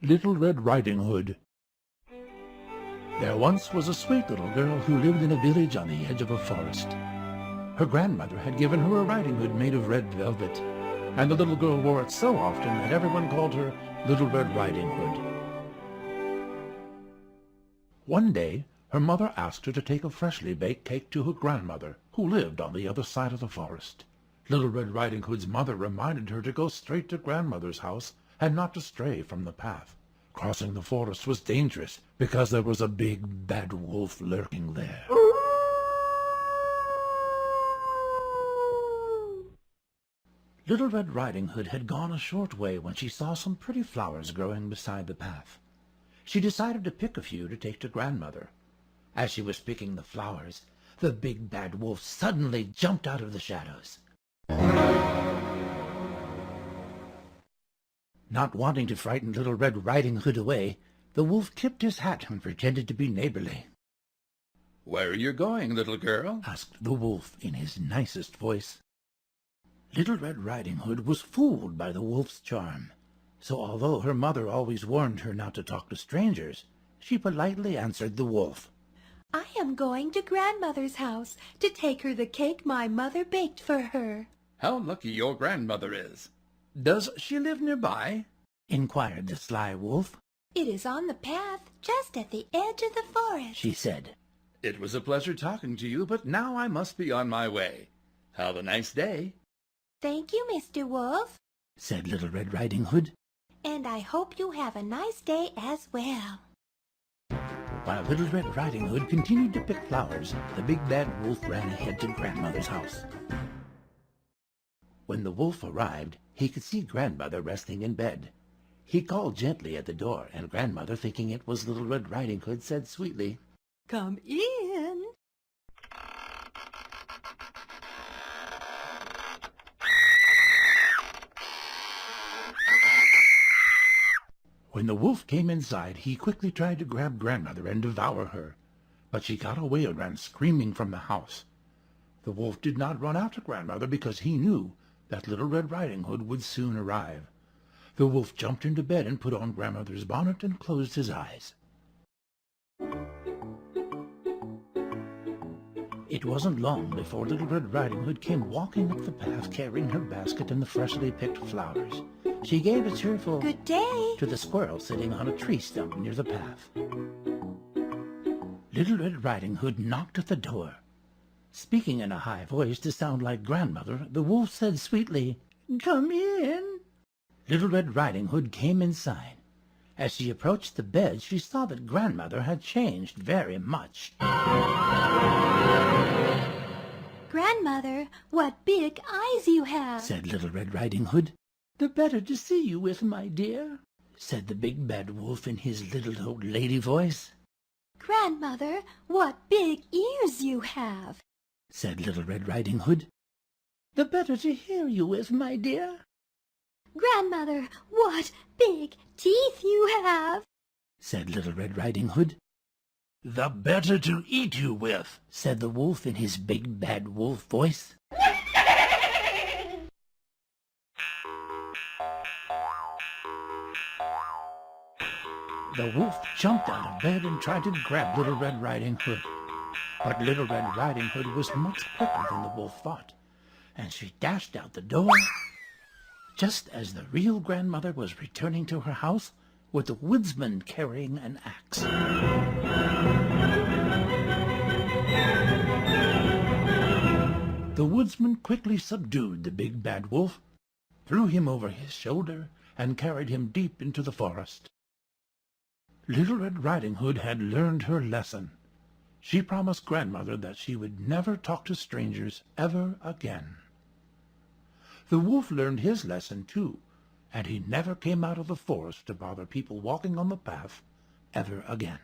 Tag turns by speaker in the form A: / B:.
A: Little Red Riding Hood. There once was a sweet little girl who lived in a village on the edge of a forest. Her grandmother had given her a riding hood made of red velvet, and the little girl wore it so often that everyone called her Little Red Riding Hood. One day, her mother asked her to take a freshly baked cake to her grandmother, who lived on the other side of the forest. Little Red Riding Hood's mother reminded her to go straight to grandmother's house and not to stray from the path. Crossing the forest was dangerous because there was a big bad wolf lurking there. Little Red Riding Hood had gone a short way when she saw some pretty flowers growing beside the path. She decided to pick a few to take to grandmother. As she was picking the flowers, the big bad wolf suddenly jumped out of the shadows. Not wanting to frighten Little Red Riding Hood away, the wolf tipped his hat and pretended to be neighborly.
B: "Where are you going, little girl?"
A: asked the wolf in his nicest voice. Little Red Riding Hood was fooled by the wolf's charm, so although her mother always warned her not to talk to strangers, she politely answered the wolf.
C: "I am going to grandmother's house to take her the cake my mother baked for her."
B: "How lucky your grandmother is. Does she live nearby?"
A: inquired the sly wolf.
C: "It is on the path just at the edge of the forest,"
A: she said.
B: "It was a pleasure talking to you, but now I must be on my way. Have a nice day."
C: "Thank you, Mr. Wolf,"
A: said Little Red Riding Hood.
C: "and I hope you have a nice day as well."
A: While Little Red Riding Hood continued to pick flowers, the big bad wolf ran ahead to grandmother's house. When the wolf arrived, he could see grandmother resting in bed. He called gently at the door, and grandmother, thinking it was Little Red Riding Hood, said sweetly,
C: "Come in."
A: When the wolf came inside, he quickly tried to grab grandmother and devour her, but she got away and ran screaming from the house. The wolf did not run after grandmother because he knew that Little Red Riding Hood would soon arrive. The wolf jumped into bed and put on grandmother's bonnet and closed his eyes. It wasn't long before Little Red Riding Hood came walking up the path carrying her basket and the freshly picked flowers. She gave a cheerful
C: "Good day"
A: to the squirrel sitting on a tree stump near the path. Little Red Riding Hood knocked at the door. Speaking in a high voice to sound like grandmother, the wolf said sweetly, "Come in." Little Red Riding Hood came inside. As she approached the bed, she saw that grandmother had changed very much.
C: "Grandmother, what big eyes you have,"
A: said Little Red Riding Hood. "The better to see you with, my dear," said the big bad wolf in his little old lady voice.
C: "Grandmother, what big ears you have,"
A: said Little Red Riding Hood. "The better to hear you with, my dear."
C: "Grandmother, what big teeth you have,"
A: said Little Red Riding Hood. "The better to eat you with," said the wolf in his big bad wolf voice. The wolf jumped out of bed and tried to grab Little Red Riding Hood. But Little Red Riding Hood was much quicker than the wolf thought, and she dashed out the door just as the real grandmother was returning to her house with the woodsman carrying an axe. The woodsman quickly subdued the big bad wolf, threw him over his shoulder, and carried him deep into the forest. Little Red Riding Hood had learned her lesson. She promised grandmother that she would never talk to strangers ever again. The wolf learned his lesson too, and he never came out of the forest to bother people walking on the path ever again.